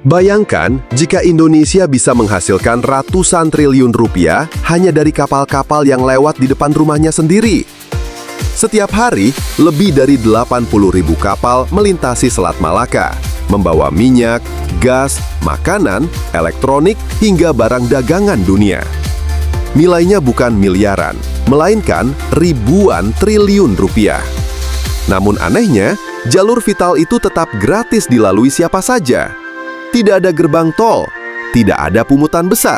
Bayangkan jika Indonesia bisa menghasilkan ratusan triliun rupiah hanya dari kapal-kapal yang lewat di depan rumahnya sendiri. Setiap hari, lebih dari 80.000 kapal melintasi Selat Malaka, membawa minyak, gas, makanan, elektronik, hingga barang dagangan dunia. Nilainya bukan miliaran, melainkan ribuan triliun rupiah. Namun anehnya, jalur vital itu tetap gratis dilalui siapa saja. Tidak ada gerbang tol, tidak ada pungutan besar.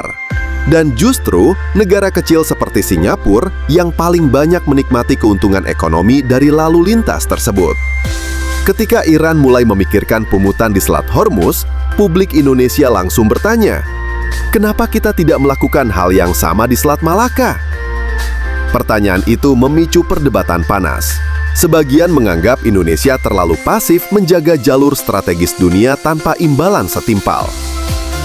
Dan justru negara kecil seperti Singapura yang paling banyak menikmati keuntungan ekonomi dari lalu lintas tersebut. Ketika Iran mulai memikirkan pungutan di Selat Hormuz, publik Indonesia langsung bertanya, kenapa kita tidak melakukan hal yang sama di Selat Malaka? Pertanyaan itu memicu perdebatan panas. Sebagian menganggap Indonesia terlalu pasif menjaga jalur strategis dunia tanpa imbalan setimpal.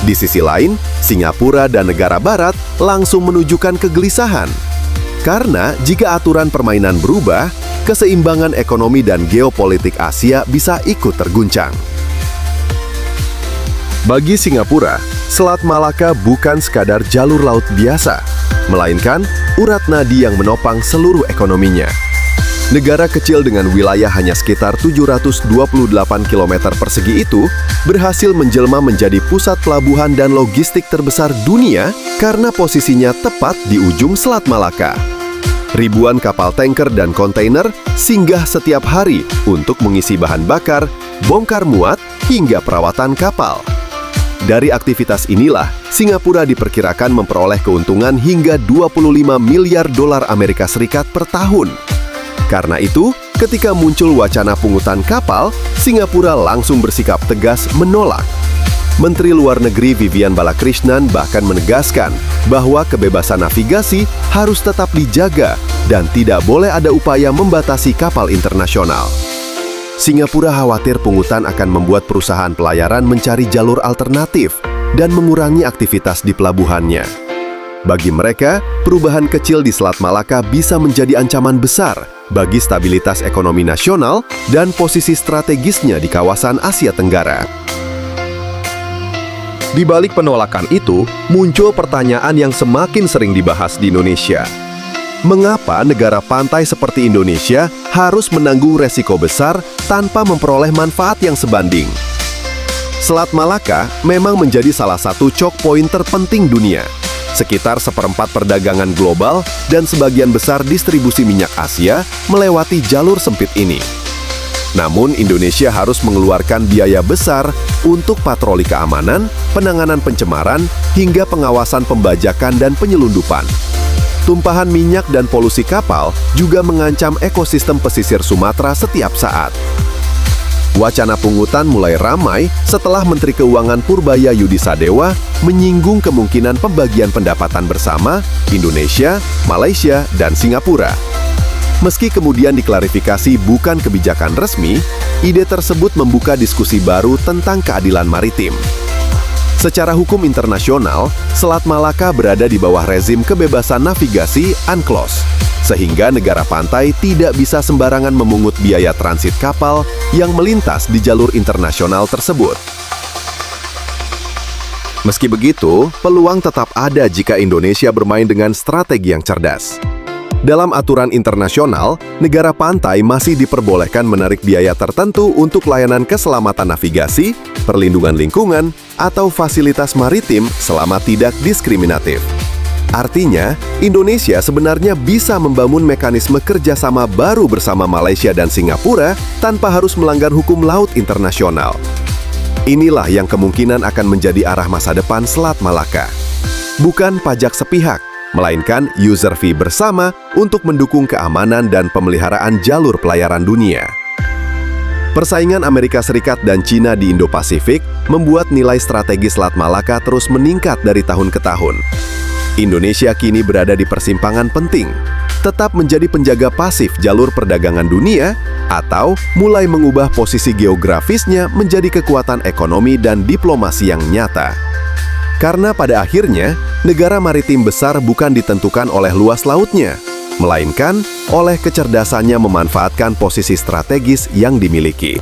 Di sisi lain, Singapura dan negara barat langsung menunjukkan kegelisahan. Karena jika aturan permainan berubah, keseimbangan ekonomi dan geopolitik Asia bisa ikut terguncang. Bagi Singapura, Selat Malaka bukan sekadar jalur laut biasa, melainkan urat nadi yang menopang seluruh ekonominya. Negara kecil dengan wilayah hanya sekitar 728 km persegi itu berhasil menjelma menjadi pusat pelabuhan dan logistik terbesar dunia karena posisinya tepat di ujung Selat Malaka. Ribuan kapal tanker dan kontainer singgah setiap hari untuk mengisi bahan bakar, bongkar muat, hingga perawatan kapal. Dari aktivitas inilah, Singapura diperkirakan memperoleh keuntungan hingga 25 miliar dolar Amerika Serikat per tahun. Karena itu, ketika muncul wacana pungutan kapal, Singapura langsung bersikap tegas menolak. Menteri Luar Negeri Vivian Balakrishnan bahkan menegaskan bahwa kebebasan navigasi harus tetap dijaga dan tidak boleh ada upaya membatasi kapal internasional. Singapura khawatir pungutan akan membuat perusahaan pelayaran mencari jalur alternatif dan mengurangi aktivitas di pelabuhannya. Bagi mereka, perubahan kecil di Selat Malaka bisa menjadi ancaman besar bagi stabilitas ekonomi nasional dan posisi strategisnya di kawasan Asia Tenggara. Di balik penolakan itu, muncul pertanyaan yang semakin sering dibahas di Indonesia. Mengapa negara pantai seperti Indonesia harus menanggung resiko besar tanpa memperoleh manfaat yang sebanding? Selat Malaka memang menjadi salah satu choke point terpenting dunia. Sekitar 1/4 perdagangan global dan sebagian besar distribusi minyak Asia melewati jalur sempit ini. Namun, Indonesia harus mengeluarkan biaya besar untuk patroli keamanan, penanganan pencemaran, hingga pengawasan pembajakan dan penyelundupan. Tumpahan minyak dan polusi kapal juga mengancam ekosistem pesisir Sumatera setiap saat. Wacana pungutan mulai ramai setelah Menteri Keuangan Purbaya Yudisadewa menyinggung kemungkinan pembagian pendapatan bersama Indonesia, Malaysia, dan Singapura. Meski kemudian diklarifikasi bukan kebijakan resmi, ide tersebut membuka diskusi baru tentang keadilan maritim. Secara hukum internasional, Selat Malaka berada di bawah rezim kebebasan navigasi UNCLOS, sehingga negara pantai tidak bisa sembarangan memungut biaya transit kapal yang melintas di jalur internasional tersebut. Meski begitu, peluang tetap ada jika Indonesia bermain dengan strategi yang cerdas. Dalam aturan internasional, negara pantai masih diperbolehkan menarik biaya tertentu untuk layanan keselamatan navigasi, perlindungan lingkungan, atau fasilitas maritim selama tidak diskriminatif. Artinya, Indonesia sebenarnya bisa membangun mekanisme kerjasama baru bersama Malaysia dan Singapura tanpa harus melanggar hukum laut internasional. Inilah yang kemungkinan akan menjadi arah masa depan Selat Malaka. Bukan pajak sepihak, melainkan user fee bersama untuk mendukung keamanan dan pemeliharaan jalur pelayaran dunia. Persaingan Amerika Serikat dan China di Indo-Pasifik membuat nilai strategi Selat Malaka terus meningkat dari tahun ke tahun. Indonesia kini berada di persimpangan penting, tetap menjadi penjaga pasif jalur perdagangan dunia atau mulai mengubah posisi geografisnya menjadi kekuatan ekonomi dan diplomasi yang nyata. Karena pada akhirnya, negara maritim besar bukan ditentukan oleh luas lautnya, melainkan oleh kecerdasannya memanfaatkan posisi strategis yang dimiliki.